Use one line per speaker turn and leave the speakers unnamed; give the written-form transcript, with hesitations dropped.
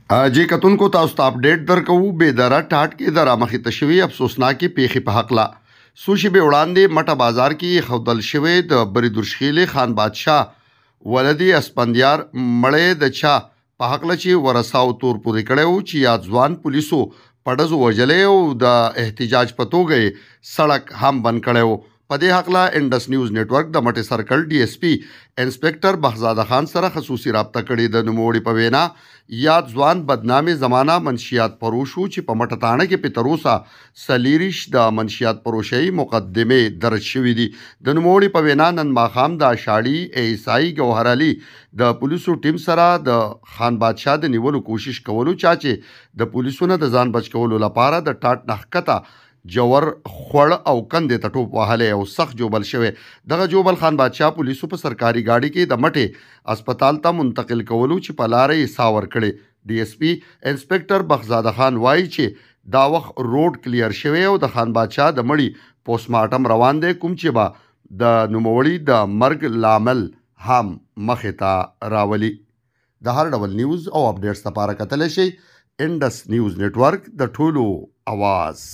जी कतुनको तاسو ته اپډیټ درکو به دره ټاټ کې د رامخې تشوي افسوسناکې پیښې په حق لا سوشي به وړاندې مټه بازار کې خودل شوی د بریدرشخیل خان بادشاه ولدي اسپندیار مړې د چا په حق لا چې ورساو تور پورې کړو چې یا ځوان پولیسو پړز وجلې او د احتجاج په توګه سړک هم بند کړو په دې حق لا انډس نیوز نتورک د مټه سرکل ډي اس پی انسپیکټر بهزاده خان سره خصوصي رابطه کړې د نوموړي په وینا یاد ځوان بدنامي زمانہ منشیات پروشو چې په مټه تانه کې پتروسا سلیریش د منشیات پروشي مقدمه درج شوې دي د نوموړي په وینا نن ماخام د شاړي ایسای ګوهر علي د پولیسو ټیم سره د خان بادشاه د نیولو کوشش کولو چې د پولیسو نه د ځان بچ کولو لپاره د ټاټ نخکته جوور خوړ او کندې ته ټوپ وهلې او سخت جوبل شوی دغه جوبل خان بادشاه پولیسو په سرکاري گاډي کې د مټه هسپتال ته منتقل کولو چې په لارې ساور کړي ډي اس پی انسپیکټر بهزاده خان وایي چې دا وخت روډ کلیر شوی او د خان بادشاه د مړي پوسټمارټم روان دی کوم چې به د نوموړي د مرګ لامل هم مخې ته راولي د هر ډول نیوز او اپډیټس لپاره کتلی شئ انډس نیوز نتورک د ټولو اواز